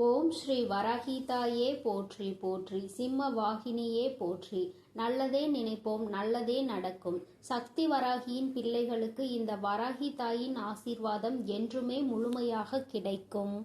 ஓம் ஸ்ரீ வராகிதாயே போற்றி போற்றி, சிம்ம வாகினியே போற்றி. நல்லதே நினைப்போம், நல்லதே நடக்கும். சக்தி வராகியின் பிள்ளைகளுக்கு இந்த வராகி தாயின் ஆசீர்வாதம் என்றுமே முழுமையாக கிடைக்கும்.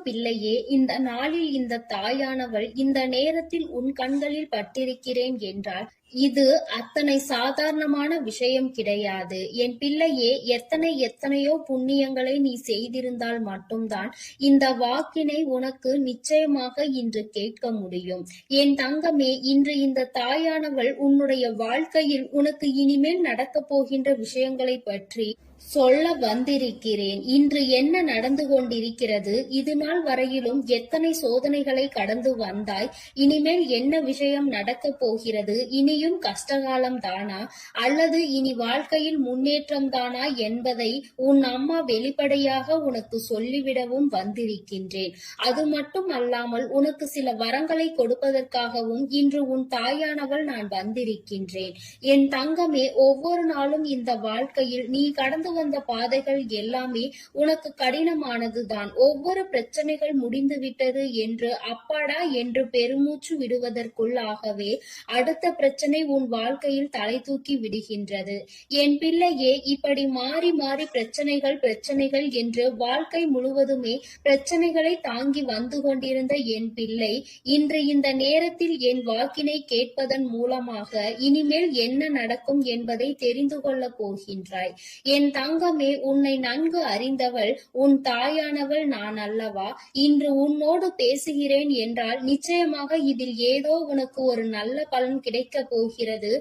பிள்ளையே, இந்த நாளில் இந்த தாயானவள் இந்த நேரத்தில் உன் கண்களில் பட்டிருக்கிறேன் என்றால் இது அத்தனை சாதாரணமான விஷயம் கிடையாது. என் பிள்ளையே, எத்தனையோ புண்ணியங்களை நீ செய்திருந்தால் மட்டும்தான் இந்த வாக்கினை உனக்கு நிச்சயமாக இன்று கேட்க முடியும். என் தங்கமே, இன்று இந்த தாயானவள் உன்னுடைய வாழ்க்கையில் உனக்கு இனிமேல் நடக்கப் போகின்ற விஷயங்களை பற்றி சொல்ல வந்திருக்கிறேன். இன்று என்ன நடந்து கொண்டிருக்கிறது, இது நாள் வரையிலும் எத்தனை சோதனைகளை கடந்து வந்தாய், இனிமேல் என்ன விஷயம் நடக்கப் போகிறது, இனியும் கஷ்டகாலம் தானா அல்லது இனி வாழ்க்கையில் முன்னேற்றம் தானா என்பதை உன் அம்மா வெளிப்படையாக உனக்கு சொல்லிவிடவும் வந்திருக்கின்றேன். அது மட்டும் அல்லாமல் உனக்கு சில வரங்களை கொடுப்பதற்காகவும் இன்று உன் தாயானவள் நான் வந்திருக்கின்றேன். என் தங்கமே, ஒவ்வொரு நாளும் இந்த வாழ்க்கையில் நீ கடந்து வந்த பாதைகள் எல்லாமே உனக்கு கடினமானதுதான். ஒவ்வொரு பிரச்சனைகள் முடிந்து விட்டது என்று அப்பாடா என்று பெருமூச்சு விடுவதற்குள்ளாகவே அடுத்த பிரச்சனை உன் வாழ்க்கையில் தலை தூக்கி விடுகின்றது. என் பிள்ளையே, இப்படி மாறி மாறி பிரச்சனைகள் என்று வாழ்க்கை முழுவதுமே பிரச்சனைகளை தாங்கி வந்து கொண்டிருந்த என் பிள்ளை, இன்று இந்த நேரத்தில் என் வாக்கினை கேட்பதன் மூலமாக இனிமேல் என்ன நடக்கும் என்பதை தெரிந்து கொள்ளப் போகின்றாய். என் தங்கமே, உன்னை நன்கு அறிந்தவள் உன் தாயானவள் நான் அல்லவா? இன்று உன்னோடு பேசுகிறேன் என்றால் நிச்சயமாக இதில் ஏதோ உனக்கு ஒரு நல்ல பலன் கிடைக்கப் போகிறது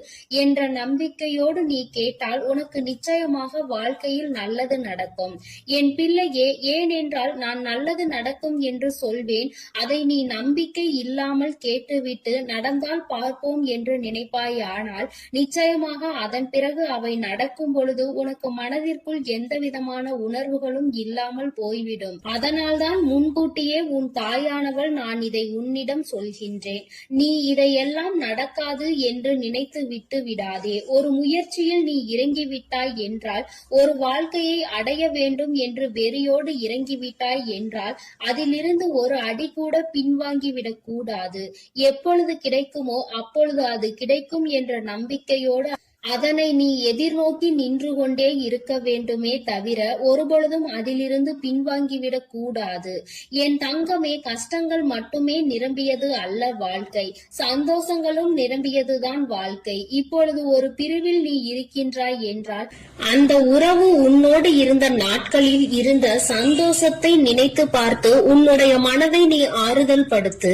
என்ற நம்பிக்கையோடு நீ கேட்டால் உனக்கு நிச்சயமாக வாழ்க்கையில் நல்லது நடக்கும். என் பிள்ளையே, ஏனென்றால் நான் நல்லது நடக்கும் என்று சொல்வேன், அதை நீ நம்பிக்கை இல்லாமல் கேட்டுவிட்டு நடந்தால் பார்ப்போம் என்று நினைப்பாயானால் நிச்சயமாக அதன் பிறகு அவை நடக்கும் பொழுது உனக்கு மனதிற்குள் எந்த விதமான உணர்வுகளும் இல்லாமல் போய்விடும். அதனால்தான் முன்கூட்டியே உன் தாயானவள் நான் இதை உன்னிடம் சொல்கின்றேன். நீ இதையெல்லாம் நடக்காது என்று நினைத்து விட்டு விடாதே. ஒரு முயற்சியில் நீ இறங்கிவிட்டாய் என்றால், ஒரு வாழ்க்கையை அடைய வேண்டும் என்று வெறியோடு இறங்கிவிட்டாய் என்றால் அதிலிருந்து ஒரு அடி கூட பின்வாங்கிவிடக் கூடாது. எப்பொழுது கிடைக்குமோ அப்பொழுது அது கிடைக்கும் என்ற நம்பிக்கையோடு அதனை நீ எதிர்நோக்கி நின்று கொண்டே இருக்க வேண்டுமே தவிர ஒருபொழுதும் அதிலிருந்து பின்வாங்கிவிடக் கூடாது. என் தங்கமே, கஷ்டங்கள் மட்டுமே நிரம்பியது அல்ல வாழ்க்கை, சந்தோஷங்களும் நிரம்பியதுதான் வாழ்க்கை. இப்பொழுது ஒரு பிரிவில் நீ இருக்கின்றாய் என்றால் அந்த உறவு உன்னோடு இருந்த நாட்களில் இருந்த சந்தோஷத்தை நினைத்து பார்த்து உன்னுடைய மனதை நீ ஆறுதல் படுத்து.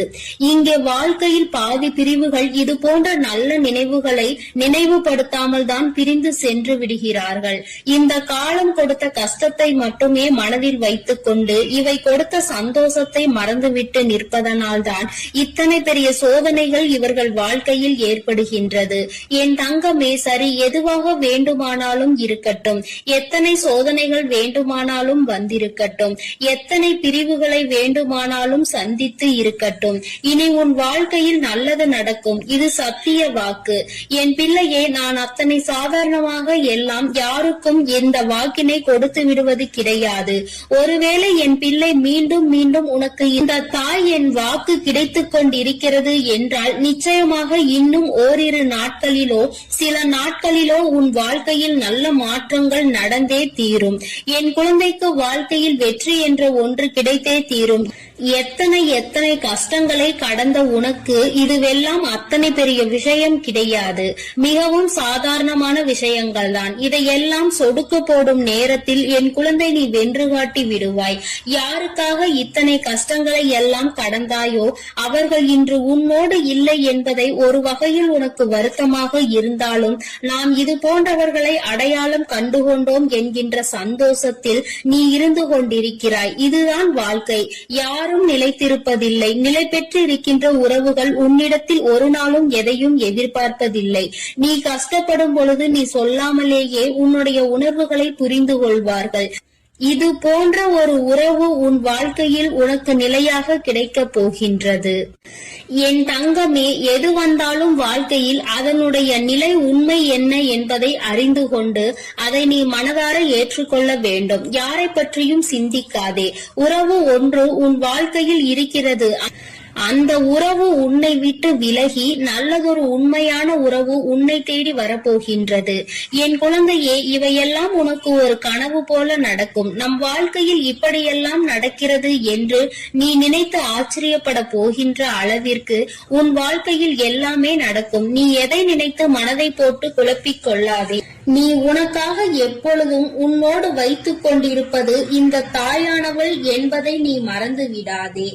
இங்கே வாழ்க்கையில் பாதி பிரிவுகள் இது போன்ற நல்ல நினைவுகளை நினைவுபடுத்த தான் பிரிந்து சென்று விடுகிறார்கள். இந்த காலம் கொடுத்த கஷ்டத்தை மட்டுமே மனதில் வைத்துக் கொண்டு இவை கொடுத்த சந்தோஷத்தை மறந்துவிட்டு நிற்பதனால் தான் இத்தனை பெரிய சோதனைகள் இவர்கள் வாழ்க்கையில் ஏற்படுகின்றது. என் தங்கமே, சரி, எதுவாக வேண்டுமானாலும் இருக்கட்டும், எத்தனை சோதனைகள் வேண்டுமானாலும் வந்திருக்கட்டும், எத்தனை பிரிவுகளை வேண்டுமானாலும் சந்தித்து இருக்கட்டும், இனி உன் வாழ்க்கையில் நல்லது நடக்கும். இது சத்திய வாக்கு. என் பிள்ளையே, நான் அத்தனை சாதாரணமாக எல்லாம் யாருக்கும் இந்த வாக்கினை கொடுத்து விடுவது கிடையாது. ஒருவேளை என் பிள்ளை மீண்டும் மீண்டும் உனக்கு இந்த தாய் என் வாக்கு கிடைத்துக் கொண்டிருக்கிறது என்றால் நிச்சயமாக இன்னும் ஓரிரு நாட்களிலோ சில நாட்களிலோ உன் வாழ்க்கையில் நல்ல மாற்றங்கள் நடந்தே தீரும். என் குழந்தைக்கு வாழ்க்கையில் வெற்றி என்ற ஒன்று கிடைத்தே தீரும். எத்தனை கஷ்டங்களை கடந்த உனக்கு இதுவெல்லாம் அத்தனை பெரிய விஷயம் கிடையாது, மிகவும் சாதாரணமான விஷயங்கள் தான். இதையெல்லாம் சொடுக்க போடும் நேரத்தில் என் குழந்தை நீ வென்று காட்டி விடுவாய். யாருக்காக இத்தனை கஷ்டங்களை எல்லாம் கடந்தாயோ அவர்கள் இன்று உன்னோடு இல்லை என்பதை ஒரு வகையில் உனக்கு வருத்தமாக இருந்தாலும் நாம் இது போன்றவர்களை அடையாளம் கண்டுகொண்டோம் என்கின்ற சந்தோஷத்தில் நீ இருந்து கொண்டிருக்கிறாய். இதுதான் வாழ்க்கை. யாரும் நிலைத்திருப்பதில்லை. நிலை பெற்று இருக்கின்ற உறவுகள் உன்னிடத்தில் ஒரு நாளும் எதையும் எதிர்பார்ப்பதில்லை. நீ கஷ்டப்படும் பொழுது நீ சொல்லாமலேயே உன்னுடைய உணர்வுகளை புரிந்து கொள்வார்கள். இது போன்ற ஒரு உறவு உன் வாழ்க்கையில் உனக்கு நிலையாக கிடைக்கப் போகின்றது. என் தங்கமே, எது வந்தாலும் வாழ்க்கையில் அதனுடைய நிலை உண்மை என்ன என்பதை அறிந்து கொண்டு அதை நீ மனதார ஏற்றுக்கொள்ள வேண்டும். யாரை பற்றியும் சிந்திக்காதே. உறவு ஒன்று உன் வாழ்க்கையில் இருக்கிறது. அந்த உறவு உன்னை விட்டு விலகி நல்லதொரு உண்மையான உறவு உன்னை தேடி வரப்போகின்றது. என் குழந்தையே, இவையெல்லாம் உனக்கு ஒரு கனவு போல நடக்கும். நம் வாழ்க்கையில் இப்படியெல்லாம் நடக்கிறது என்று நீ நினைத்து ஆச்சரியப்பட போகின்ற அளவிற்கு உன் வாழ்க்கையில் எல்லாமே நடக்கும். நீ எதை நினைத்து மனதை போட்டு குழப்பிக் கொள்ளாதே. நீ உனக்காக எப்பொழுதும் உன்னோடு வைத்துக் கொண்டிருப்பது இந்த தாயானவள் என்பதை நீ மறந்து விடாதே.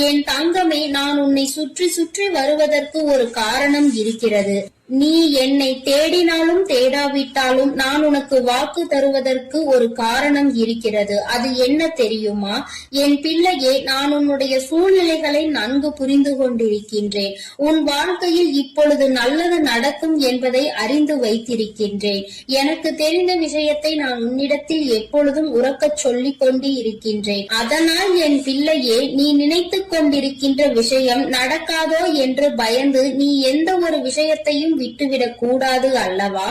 என் தங்கமே, நான் உன்னை சுற்றி சுற்றி வருவதற்கு ஒரு காரணம் இருக்கிறது. நீ என்னை தேடினாலும் தேடாவிட்டாலும் நான் உனக்கு வாக்கு தருவதற்கு ஒரு காரணம் இருக்கிறது. அது என்ன தெரியுமா? என் பிள்ளையே, நான் உன்னுடைய சூழ்நிலைகளை நன்கு புரிந்து கொண்டிருக்கின்றேன். உன் வாழ்க்கையில் இப்பொழுது நல்லது நடக்கும் என்பதை அறிந்து வைத்திருக்கின்றேன். எனக்கு தெரிந்த விஷயத்தை நான் உன்னிடத்தில் எப்பொழுதும் உறக்கச் சொல்லிக் கொண்டு இருக்கின்றேன். அதனால் என் பிள்ளையே, நீ நினைத்துக் கொண்டிருக்கின்ற விஷயம் நடக்காதோ என்று பயந்து நீ எந்த ஒரு விஷயத்தையும் விட்டுவிடக் கூடாது அல்லவா?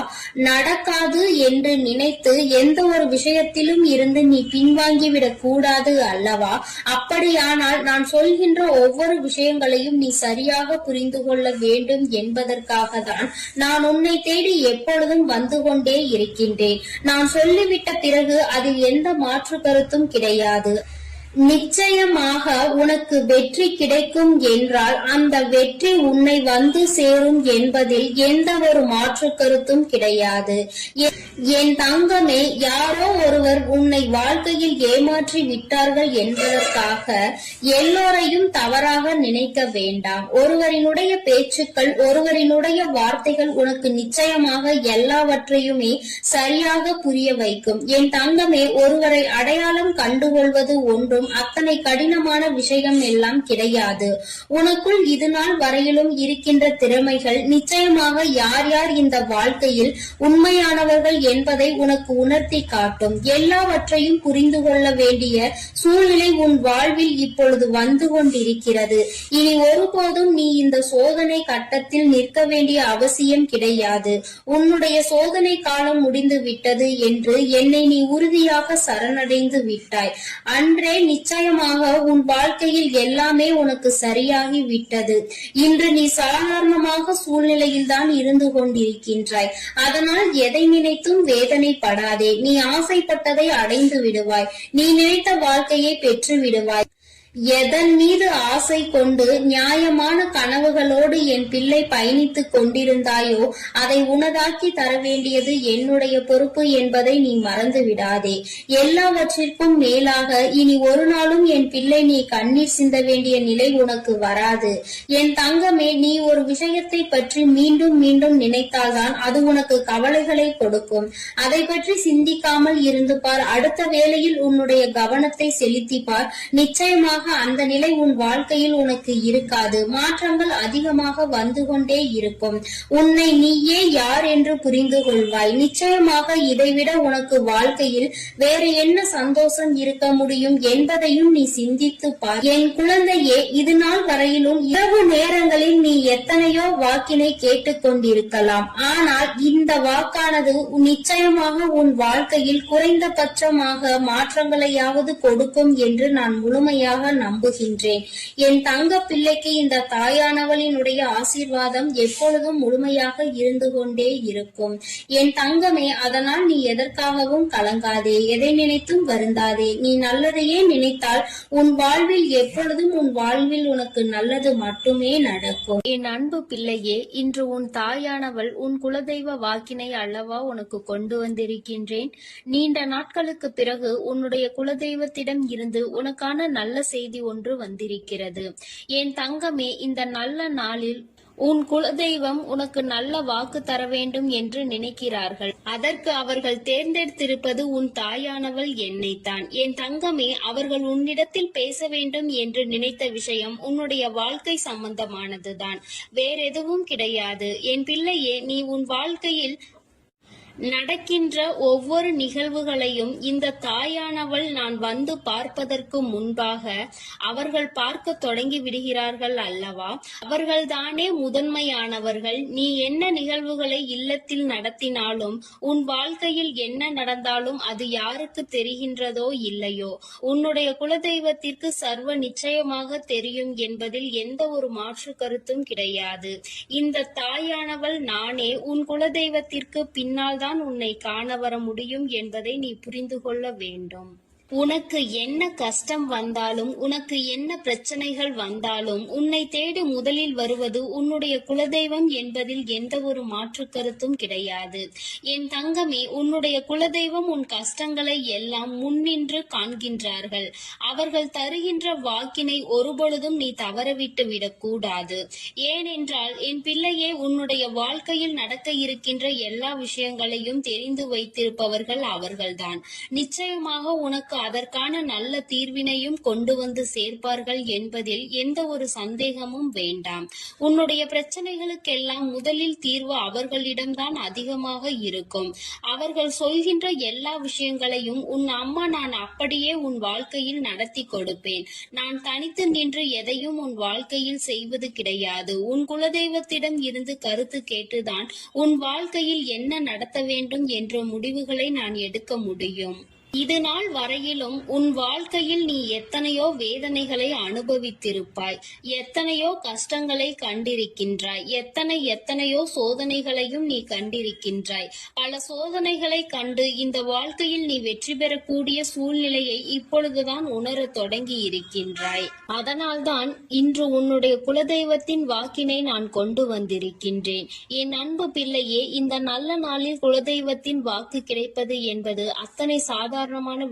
நடக்காது என்று நினைத்து எந்த ஒரு விஷயத்திலும் இருந்து நீ பின்வாங்கிவிடக் கூடாது அல்லவா? அப்படியானால் நான் சொல்கின்ற ஒவ்வொரு விஷயங்களையும் நீ சரியாக புரிந்து கொள்ள வேண்டும் என்பதற்காக தான் நான் உன்னை தேடி எப்பொழுதும் வந்து கொண்டே இருக்கின்றேன். நான் சொல்லிவிட்ட பிறகு அதில் எந்த மாற்று கருத்தும் கிடையாது. நிச்சயமாக உனக்கு வெற்றி கிடைக்கும் என்றால் அந்த வெற்றி உன்னை வந்து சேரும் என்பதில் எந்த ஒரு மாற்று கருத்தும் கிடையாது. என் தங்கமே, யாரோ ஒருவர் உன்னை வாழ்க்கையில் ஏமாற்றி விட்டார்கள் என்பதற்காக எல்லோரையும் தவறாக நினைக்க வேண்டாம். ஒருவரினுடைய பேச்சுக்கள், ஒருவரினுடைய வார்த்தைகள் உனக்கு நிச்சயமாக எல்லாவற்றையுமே சரியாக புரிய வைக்கும். என் தங்கமே, ஒருவரை அடையாளம் கண்டுகொள்வது ஒன்றும் அத்தனை கடினமான விஷயம் எல்லாம் கிடையாது. உனக்குள் இது நாள் வரையிலும் இருக்கின்ற திறமைகள் நிச்சயமாக யார் யார் இந்த வாழ்க்கையில் உண்மையானவர்கள் என்பதை உனக்கு உணர்த்தி காட்டும். எல்லாவற்றையும் புரிந்து கொள்ள வேண்டிய சூழ்நிலை உன் வாழ்வில் இப்பொழுது வந்து கொண்டிருக்கிறது. இனி ஒருபோதும் நீ இந்த சோதனை கட்டத்தில் நிற்க வேண்டிய அவசியம் கிடையாது. உன்னுடைய சோதனை காலம் முடிந்து விட்டது என்று என்னை நீ உறுதியாக சரணடைந்து விட்டாய். அன்றே நிச்சயமாக உன் வாழ்க்கையில் எல்லாமே உனக்கு சரியாகி விட்டது. இன்று நீ சாதாரணமாக சூழ்நிலையில் தான் இருந்து கொண்டிருக்கின்றாய். அதனால் எதை நினைத்தும் வேதனைப்படாதே. நீ ஆசைப்பட்டதை அடைந்து விடுவாய். நீ நினைத்த வாழ்க்கையை பெற்று விடுவாய். எதன் மீது ஆசை கொண்டு நியாயமான கனவுகளோடு என் பிள்ளை பயணித்துக் கொண்டிருந்தாயோ அதை உனதாக்கி தர வேண்டியது என்னுடைய பொறுப்பு என்பதை நீ மறந்து விடாதே. எல்லாவற்றிற்கும் மேலாக இனி ஒரு நாளும் என் பிள்ளை நீ கண்ணீர் சிந்த வேண்டிய நிலை உனக்கு வராது. என் தங்கமே, நீ ஒரு விஷயத்தை பற்றி மீண்டும் மீண்டும் நினைத்தால்தான் அது உனக்கு கவலைகளை கொடுக்கும். அதை பற்றி சிந்திக்காமல் இருந்து பார். அடுத்த வேளையில் உன்னுடைய கவனத்தை செலுத்திப்பார். நிச்சயமாக அந்த நிலை உன் வாழ்க்கையில் உனக்கு இருக்காது. மாற்றங்கள் அதிகமாக வந்து கொண்டே இருக்கும். உன்னை நீயே யார் என்று புரிந்து கொள்வாய். நிச்சயமாக இதைவிட உனக்கு வாழ்க்கையில் வேறு என்ன சந்தோஷம் இருக்க முடியும் என்பதையும் நீ சிந்தித்து பார். என் குழந்தையே, இது நாள் வரையிலும் இரவு நேரங்களில் நீ எத்தனையோ வாக்கினை கேட்டுக்கொண்டிருக்கலாம். ஆனால் இந்த வாக்கானது நிச்சயமாக உன் வாழ்க்கையில் குறைந்தபட்சமாக மாற்றங்களையாவது கொடுக்கும் என்று நான் முழுமையாக நம்புகின்றேன். என் தங்க பிள்ளைக்கு இந்த தாயானவளினுடைய ஆசீர்வாதம் எப்பொழுதும் முழுமையாக இருந்து கொண்டே இருக்கும். என் தங்கமே, அதனால் நீ எதற்காகவும் கலங்காதே. எதை நினைத்தும் வருந்தாதே. நீ நல்லதையே நினைத்தால் உன் வாழ்வில் எப்பொழுதும் உன் வாழ்வில் உனக்கு நல்லது மட்டுமே நடக்கும். என் அன்பு பிள்ளையே, இன்று உன் தாயானவள் உன் குலதெய்வ வாக்கினை அல்லவா உனக்கு கொண்டு வந்திருக்கின்றேன். நீண்ட நாட்களுக்கு பிறகு உன்னுடைய குலதெய்வத்திடம் இருந்து உனக்கான நல்ல செய்தி ஒன்று வந்திருக்கிறது. என் தங்கமே, இந்த நல்ல நாளில் உன் குலதெய்வம் உனக்கு நல்ல வாக்கு தர வேண்டும் என்று நினைக்கிறார்கள். அதற்கு அவர்கள் தேர்ந்தெடுத்திருப்பது உன் தாயானவள் என்னைத்தான். என் தங்கமே, அவர்கள் உன்னிடத்தில் பேச வேண்டும் என்று நினைத்த விஷயம் உன்னுடைய வாழ்க்கை சம்பந்தமானதுதான், வேறெதுவும் கிடையாது. என் பிள்ளையே, நீ உன் வாழ்க்கையில் நடக்கின்ற ஒவ்வொரு நிகழ்வுகளையும் இந்த தாயானவள் நான் வந்து பார்ப்பதற்கு முன்பாக அவர்கள் பார்க்க தொடங்கி விடுகிறார்கள் அல்லவா? அவர்கள்தானே முதன்மையானவர்கள். நீ என்ன நிகழ்வுகளை இல்லத்தில் நடத்தினாலும், உன் வாழ்க்கையில் என்ன நடந்தாலும் அது யாருக்கு தெரிகின்றதோ இல்லையோ, உன்னுடைய குலதெய்வத்திற்கு சர்வ நிச்சயமாக தெரியும் என்பதில் எந்த ஒரு மாற்று கருத்தும் கிடையாது. இந்த தாயானவள் நானே. உன் குலதெய்வத்திற்கு பின்னால் தான் உன்னை காண வர முடியும் என்பதை நீ புரிந்து கொள்ள வேண்டும். உனக்கு என்ன கஷ்டம் வந்தாலும், உனக்கு என்ன பிரச்சனைகள் வந்தாலும், உன்னை தேடி முதலில் வருவது உன்னுடைய குலதெய்வம் என்பதில் எந்த ஒரு மாற்று கருத்தும் கிடையாது. என் தங்கமே, உன்னுடைய குலதெய்வம் உன் கஷ்டங்களை எல்லாம் முன்னின்று காண்கின்றார்கள். அவர்கள் தருகின்ற வாக்கினை ஒருபொழுதும் நீ தவறவிட்டு விடக்கூடாது. ஏனென்றால் என் பிள்ளையே, உன்னுடைய வாழ்க்கையில் நடக்க இருக்கின்ற எல்லா விஷயங்களையும் தெரிந்து வைத்திருப்பவர்கள் அவர்கள்தான். நிச்சயமாக உனக்கு அதற்கான நல்ல தீர்வினையும் கொண்டு வந்து சேர்ப்பார்கள் என்பதில் எந்த ஒரு சந்தேகமும் வேண்டாம். உன்னுடைய பிரச்சனைகளுக்கெல்லாம் முதலில் தீர்வு அவர்களிடம்தான் அதிகமாக இருக்கும். அவர்கள் சொல்கின்ற எல்லா விஷயங்களையும் உன் அம்மா நான் அப்படியே உன் வாழ்க்கையில் நடத்தி கொடுப்பேன். நான் தனித்து நின்று எதையும் உன் வாழ்க்கையில் செய்வது கிடையாது. உன் குலதெய்வத்திடம் இருந்து கருத்து கேட்டுதான் உன் வாழ்க்கையில் என்ன நடத்த வேண்டும் என்ற முடிவுகளை நான் எடுக்க முடியும். இது நாள் வரையிலும் உன் வாழ்க்கையில் நீ எத்தனையோ வேதனைகளை அனுபவித்திருப்பாய், எத்தனையோ கஷ்டங்களை கண்டிருக்கின்றாய், எத்தனையோ சோதனைகளையும் நீ கண்டிருக்கின்றாய். பல சோதனைகளை கண்டு இந்த வாழ்க்கையில் நீ வெற்றி பெறக்கூடிய சூழ்நிலையை இப்பொழுதுதான் உணர தொடங்கி இருக்கின்றாய். அதனால்தான் இன்று உன்னுடைய குலதெய்வத்தின் வாக்கினை நான் கொண்டு வந்திருக்கின்றேன். என் அன்பு பிள்ளையே, இந்த நல்ல நாளில் குலதெய்வத்தின் வாக்கு கிடைப்பது என்பது அத்தனை சாதாரணமான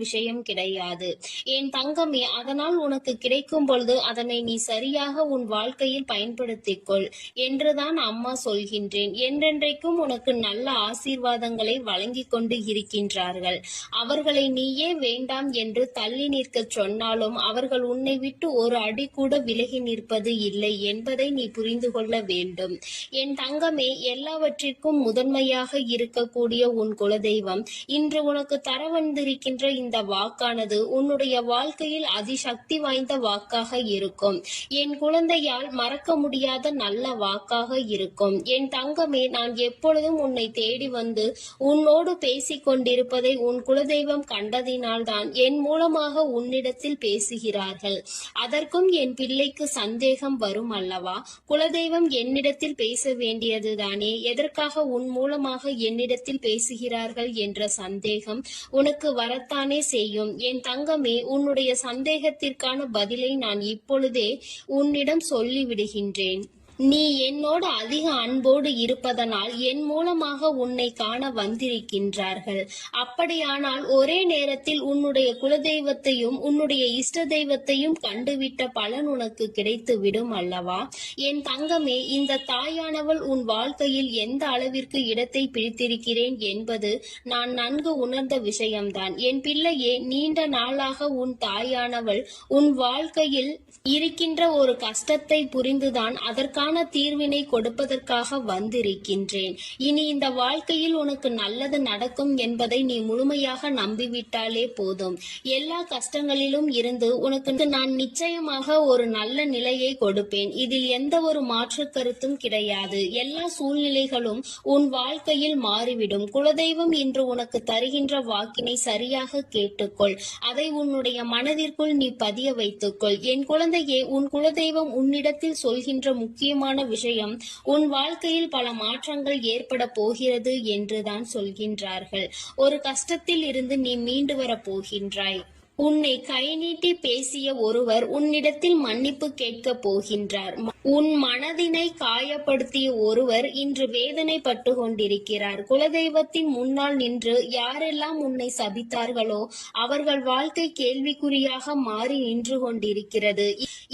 விஷயம் கிடையாது என் தங்கமே. அதனால் உனக்கு கிடைக்கும் பொழுது அதனை நீ சரியாக உன் வாழ்க்கையில் பயன்படுத்திக் கொள் என்றுதான் அம்மா சொல்கின்றேன். என்றென்றைக்கும் உனக்கு நல்ல ஆசீர்வாதங்களை வழங்கி கொண்டு இருக்கின்றார்கள். அவர்களை நீயே வேண்டாம் என்று தள்ளி நிற்க சொன்னாலும் அவர்கள் உன்னை விட்டு ஒரு அடி கூட விலகி நிற்பது இல்லை என்பதை நீ புரிந்து கொள்ள வேண்டும். என் தங்கமே, எல்லாவற்றிற்கும் முதன்மையாக இருக்கக்கூடிய உன் குலதெய்வம் இன்று உனக்கு தர வந்திருக்கின்ற இந்த வாக்கானது உன்னுடைய வாழ்க்கையில் அதிசக்தி வாய்ந்த வாக்காக இருக்கும். என் குழந்தையால் மறக்க முடியாத நல்ல வாக்காக இருக்கும். என் தங்கமே, நான் எப்பொழுதும் உன்னை தேடி வந்து உன்னோடு பேசிக் கொண்டிருப்பதை உன் குலதெய்வம் கண்டதினால்தான் என் மூலமாக உன்னிடத்தில் பேசுகிறார்கள். அதற்கும் என் பிள்ளைக்கு சந்தேகம் வரும் அல்லவா? குலதெய்வம் என்னிடத்தில் பேச வேண்டியதுதானே, எதற்காக உன் மூலமாக என்னிடத்தில் பேசுகிறார்கள் என்ற சந்தேகம் உனக்கு வரத்தானே செய்யும். என் தங்கமே, உன்னுடைய சந்தேகத்திற்கான பதிலை நான் இப்பொழுதே உன்னிடம் சொல்லிவிடுகின்றேன். நீ என்னோடு அதிக அன்போடு இருப்பதனால் என் மூலமாக உன்னை காண வந்திருக்கின்றார்கள். அப்படியானால் ஒரே நேரத்தில் உன்னுடைய குலதெய்வத்தையும் உன்னுடைய இஷ்ட தெய்வத்தையும் கண்டுவிட்ட பலன் உனக்கு கிடைத்து விடும் அல்லவா? என் தங்கமே, இந்த தாயானவள் உன் வாழ்க்கையில் எந்த அளவிற்கு இடத்தை பிடித்திருக்கிறேன் என்பது நான் நன்கு உணர்ந்த விஷயம்தான். என் பிள்ளையே, நீண்ட நாளாக உன் தாயானவள் உன் வாழ்க்கையில் இருக்கின்ற ஒரு கஷ்டத்தை புரிந்துதான் அதற்கான தீர்வினை கொடுப்பதற்காக வந்திருக்கின்றேன். இனி இந்த வாழ்க்கையில் உனக்கு நல்லது நடக்கும் என்பதை நீ முழுமையாக நம்பிவிட்டாலே போதும். எல்லா கஷ்டங்களிலும் இருந்து உனக்கு நான் நிச்சயமாக ஒரு நல்ல நிலையை கொடுப்பேன். இதில் எந்த ஒரு மாற்று கருத்தும் கிடையாது. எல்லா சூழ்நிலைகளும் உன் வாழ்க்கையில் மாறிவிடும். குலதெய்வம் இன்று உனக்கு தருகின்ற வாக்கினை சரியாக கேட்டுக்கொள். அதை உன்னுடைய மனதிற்குள் நீ பதிய வைத்துக்கொள். என் குழந்தையே, உன் குலதெய்வம் உன்னிடத்தில் சொல்கின்ற முக்கியமான விஷயம் உன் வாழ்க்கையில் பல மாற்றங்கள் ஏற்பட போகிறது என்றுதான் சொல்கின்றார்கள். ஒரு கஷ்டத்தில் இருந்து நீ மீண்டு வர போகின்றாய். உன்னை கை நீட்டி பேசிய ஒருவர் உன்னிடத்தில் மன்னிப்பு கேட்க போகின்றார். உன் மனதினை காயப்படுத்திய ஒருவர் இன்று வேதனைப்பட்டு கொண்டிருக்கிறார். குலதெய்வத்தின் முன்னால் நின்று யாரெல்லாம் உன்னை சபித்தார்களோ அவர்கள் வாழ்க்கை கேள்விக்குறியாக மாறி நின்று கொண்டிருக்கிறது.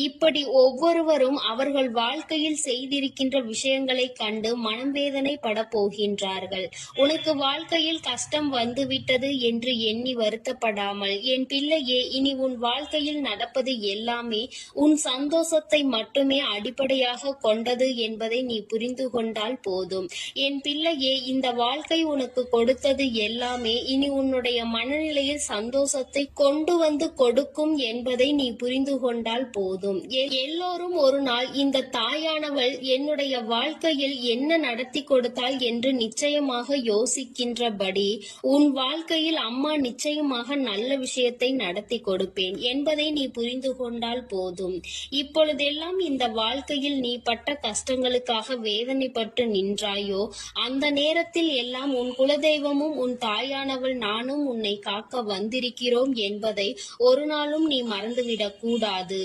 இப்படி ஒவ்வொருவரும் அவர்கள் வாழ்க்கையில் செய்திருக்கின்ற விஷயங்களை கண்டு மனம் வேதனைப்பட போகின்றார்கள். உனக்கு வாழ்க்கையில் கஷ்டம் வந்துவிட்டது என்று எண்ணி வருத்தப்படாமல் என் பிள்ளை பிள்ளையே, இனி உன் வாழ்க்கையில் நடப்பது எல்லாமே உன் சந்தோஷத்தை மட்டுமே அடிப்படையாக கொண்டது என்பதை நீ புரிந்து கொண்டால் போதும். என் பிள்ளையே, இந்த வாழ்க்கை உனக்கு கொடுத்தது எல்லாமே இனி உன்னுடைய மனநிலையில் சந்தோஷத்தை கொண்டு வந்து கொடுக்கும் என்பதை நீ புரிந்து கொண்டால் போதும். எல்லோரும் ஒரு நாள் இந்த தாயானவள் என்னுடைய வாழ்க்கையில் என்ன நடத்தி கொடுத்தாள் என்று நிச்சயமாக யோசிக்கின்றபடி உன் வாழ்க்கையில் அம்மா நிச்சயமாக நல்ல விஷயத்தை நடத்தி கொடுப்பேன் என்பதை நீ புரிந்து கொண்டால் போதும். இப்பொழுதெல்லாம் இந்த வாழ்க்கையில் நீ பட்ட கஷ்டங்களுக்காக வேதனைப்பட்டு நின்றாயோ, அந்த நேரத்தில் எல்லாம் உன் குலதெய்வமும் உன் தாயானவள் நானும் உன்னை காக்க வந்திருக்கிறோம் என்பதை ஒரு நாளும் நீ மறந்துவிடக் கூடாது.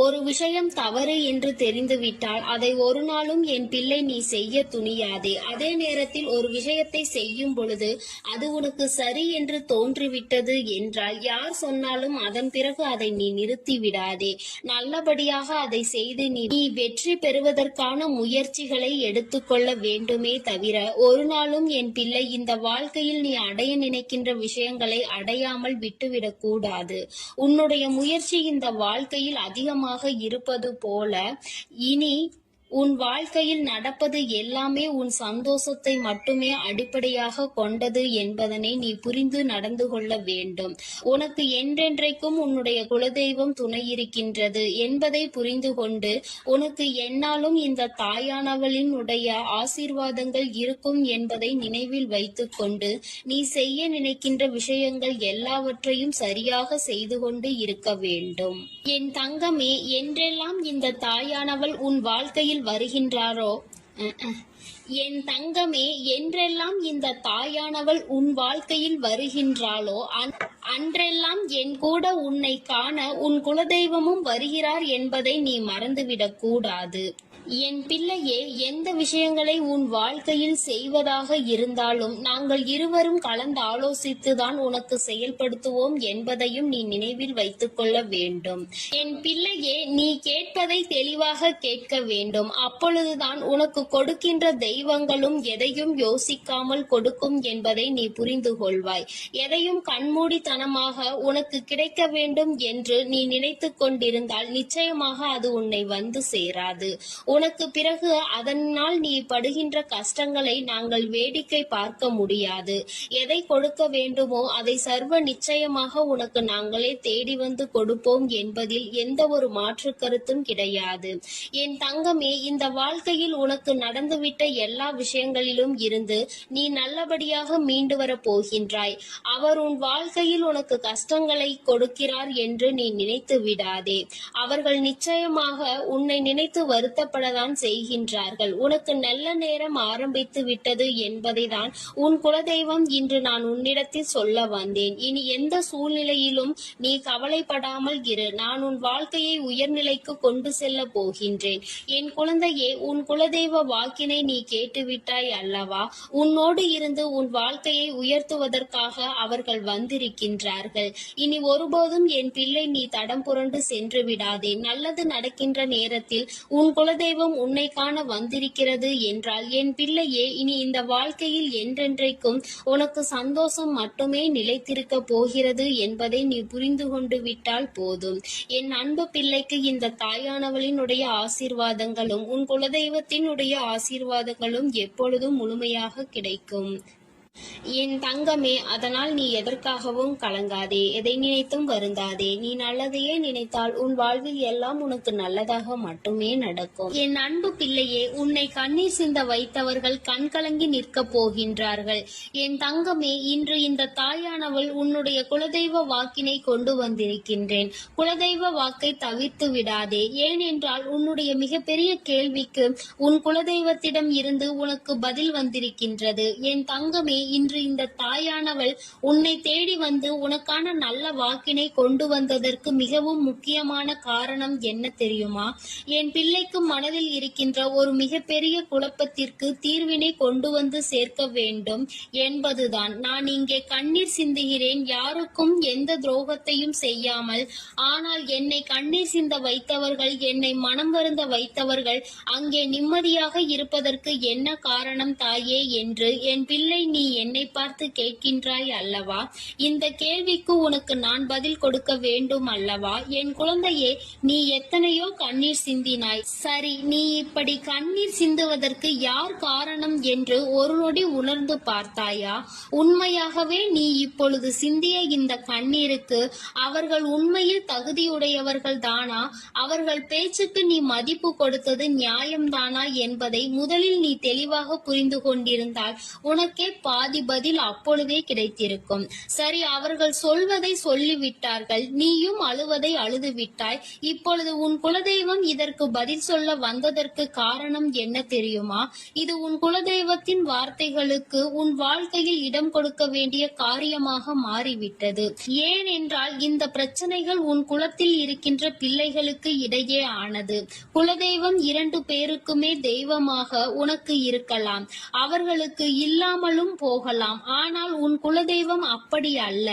ஒரு விஷயம் தவறு என்று தெரிந்துவிட்டால் அதை ஒரு நாளும் என் பிள்ளை நீ செய்ய துணியாதே. அதே நேரத்தில் ஒரு விஷயத்தை செய்யும் பொழுது அது உனக்கு சரி என்று தோன்றிவிட்டது என்றால் யார் சொன்னாலும் அதன் பிறகு அதை நீ நிறுத்தி விடாதே. நல்லபடியாக அதை செய்து நீ வெற்றி பெறுவதற்கான முயற்சிகளை எடுத்துக்கொள்ள வேண்டுமே தவிர ஒரு நாளும் என் பிள்ளை இந்த வாழ்க்கையில் நீ அடைய நினைக்கின்ற விஷயங்களை அடையாமல் விட்டுவிடக் கூடாது. உன்னுடைய முயற்சி இந்த வாழ்க்கையில் அதிகமாக இருப்பது போல இனி உன் வாழ்க்கையில் நடப்பது எல்லாமே உன் சந்தோஷத்தை மட்டுமே அடிப்படையாக கொண்டது என்பதனை நீ புரிந்து நடந்து கொள்ள வேண்டும். உனக்கு என்றென்றைக்கும் உன்னுடைய குலதெய்வம் துணை இருக்கின்றது என்பதை புரிந்து கொண்டு உனக்கு என்னாலும் இந்த தாயானவளினுடைய ஆசீர்வாதங்கள் இருக்கும் என்பதை நினைவில் வைத்துக் கொண்டு நீ செய்ய நினைக்கின்ற விஷயங்கள் எல்லாவற்றையும் சரியாக செய்து கொண்டு இருக்க வேண்டும். என் தங்கமே, என்றெல்லாம் இந்த தாயானவள் உன் வாழ்க்கையில் வருகின்றாரோ என் தங்கமே, என்றெல்லாம் இந்த தாயானவள் உன் வாழ்க்கையில் வருகின்றாளோ அன்றெல்லாம் என் கூட உன்னை காண உன் குலதெய்வமும் வருகிறார் என்பதை நீ மறந்துவிடக் கூடாது. என் பிள்ளையே, எந்த விஷயங்களை உன் வாழ்க்கையில் செய்வதாக இருந்தாலும் நாங்கள் இருவரும் கலந்து ஆலோசித்துதான் உனக்கு செயல்படுத்துவோம் என்பதையும் நீ நினைவில் வைத்துக் கொள்ள வேண்டும். என் பிள்ளையே, நீ கேட்பதை தெளிவாக கேட்க வேண்டும். அப்பொழுதுதான் உனக்கு கொடுக்கின்ற தெய்வங்களும் எதையும் யோசிக்காமல் கொடுக்கும் என்பதை நீ புரிந்து கொள்வாய். எதையும் கண்மூடித்தனமாக உனக்கு கிடைக்க வேண்டும் என்று நீ நினைத்து கொண்டிருந்தால் நிச்சயமாக அது உன்னை வந்து சேராது. உனக்கு பிறகு அதனால் நீ படுகின்ற கஷ்டங்களை நாங்கள் வேடிக்கை பார்க்க முடியாது. எதை கொடுக்க வேண்டுமோ அதை சர்வ நிச்சயமாக உனக்கு நாங்களே தேடி வந்து கொடுப்போம் என்பதில் எந்த ஒரு மாற்று கருத்தும் கிடையாது. என் தங்கமே, இந்த வாழ்க்கையில் உனக்கு நடந்துவிட்ட எல்லா விஷயங்களிலும் இருந்து நீ நல்லபடியாக மீண்டு வர போகின்றாய். அவர் உன் வாழ்க்கையில் உனக்கு கஷ்டங்களை கொடுக்கிறார் என்று நீ நினைத்து விடாதே. அவர்கள் நிச்சயமாக உன்னை நினைத்து வருத்தப்படதான் செய்கின்றார்கள். உனக்கு நல்ல நேரம் ஆரம்பித்து விட்டது என்பதை தான் உன் குலதெய்வம் இன்று நான் உன்னிடத்தில் சொல்ல வந்தேன். இனி எந்த சூழ்நிலையிலும் நீ கவலைப்படாமல் இரு. நான் உன் வாழ்க்கையை உயர்நிலைக்கு கொண்டு செல்ல போகின்றேன். என் குழந்தையே, உன் குலதெய்வ வாக்கினை நீ கேட்டுவிட்டாய் அல்லவா? உன்னோடு இருந்து உன் வாழ்க்கையை உயர்த்துவதற்காக அவர்கள் வந்திருக்கின்றார்கள். இனி ஒருபோதும் என் பிள்ளை நீ தடம் புரண்டு சென்று விடாதே. நல்லது நடக்கின்ற நேரத்தில் உன் குலதெய்வம் உன்னை காண வந்திருக்கிறது என்றால் என் பிள்ளையே, இனி இந்த வாழ்க்கையில் என்றென்றைக்கும் உனக்கு சந்தோஷம் மட்டுமே நிலைத்திருக்க போகிறது என்பதை நீ புரிந்து கொண்டு விட்டால் போதும். என் அன்பு பிள்ளைக்கு இந்த தாயானவளினுடைய ஆசீர்வாதங்களும் உன் குலதெய்வத்தினுடைய ஆசீர்வாதங்களும் எப்பொழுதும் முழுமையாக கிடைக்கும். என் தங்கமே, அதனால் நீ எதற்காகவும் கலங்காதே, எதை நினைத்தும் வருந்தாதே. நீ நல்லதையே நினைத்தால் உன் வாழ்வில் எல்லாம் உனக்கு நல்லதாக மட்டுமே நடக்கும். என் அன்பு பிள்ளையே, உன்னை கண்ணீர் சிந்த வைத்தவர்கள் கண்கலங்கி நிற்க போகின்றார்கள். என் தங்கமே, இன்று இந்த தாயானவள் உன்னுடைய குலதெய்வ வாக்கினை கொண்டு வந்திருக்கின்றேன். குலதெய்வ வாக்கை தவிர்த்து விடாதே. ஏனென்றால் உன்னுடைய மிகப்பெரிய கேள்விக்கு உன் குலதெய்வத்திடம் இருந்து உனக்கு பதில் வந்திருக்கின்றது. என் தங்கமே, இன்று இந்த தாயானவள் உன்னை தேடி வந்து உனக்கான நல்ல வாக்கினை கொண்டு வந்ததற்கு மிகவும் முக்கியமான காரணம் என்ன தெரியுமா? என் பிள்ளைக்கு மனதில் இருக்கின்ற ஒரு மிகப்பெரிய குழப்பத்திற்கு தீர்வினை கொண்டு வந்து சேர்க்க வேண்டும் என்பதுதான். நான் இங்கே கண்ணீர் சிந்துகிறேன், யாருக்கும் எந்த துரோகத்தையும் செய்யாமல். ஆனால் என்னை கண்ணீர் சிந்த வைத்தவர்கள், என்னை மனம் வருந்த வைத்தவர்கள் அங்கே நிம்மதியாக இருப்பதற்கு என்ன காரணம் தாயே என்று என் பிள்ளை நீ என்னை பார்த்து கேட்கின்றாய் அல்லவா? இந்த கேள்விக்கு உனக்கு நான் பதில் கொடுக்க வேண்டும் அல்லவா? என் குழந்தையே, நீ எத்தனையோ கண்ணீர் சிந்தினாய். சரி, நீ இப்படி கண்ணீர் சிந்துவதற்கு யார் காரணம் என்று ஒரு நொடி உணர்ந்து பார்த்தாயா? உண்மையாகவே நீ இப்பொழுது சிந்திய இந்த கண்ணீருக்கு அவர்கள் உண்மையில் தகுதியுடையவர்கள் தானா? அவர்கள் பேச்சுக்கு நீ மதிப்பு கொடுத்தது நியாயம்தானா என்பதை முதலில் நீ தெளிவாக புரிந்து கொண்டிருந்தால் உனக்கே பாதி பதில் அப்பொழுதே கிடைத்திருக்கும். சரி, அவர்கள் சொல்வதை சொல்லிவிட்டார்கள், நீயும் அழுவதை அழுது விட்டாய். இப்பொழுது உன் குலதெய்வம் இதற்கு பதில் சொல்ல வந்ததற்கு காரணம் என்ன தெரியுமா? இது உன் குலதெய்வத்தின் வார்த்தைகளுக்கு உன் வாழ்க்கையில் இடம் கொடுக்க வேண்டிய காரியமாக மாறிவிட்டது. ஏனென்றால் இந்த பிரச்சனைகள் உன் குலத்தில் இருக்கின்ற பிள்ளைகளுக்கு இடையே ஆனது. குலதெய்வம் 2 பேருக்குமே தெய்வமாக உனக்கு இருக்கலாம், அவர்களுக்கு இல்லாமலும் போகலாம். ஆனால் உன் குலதெய்வம் அப்படி அல்ல.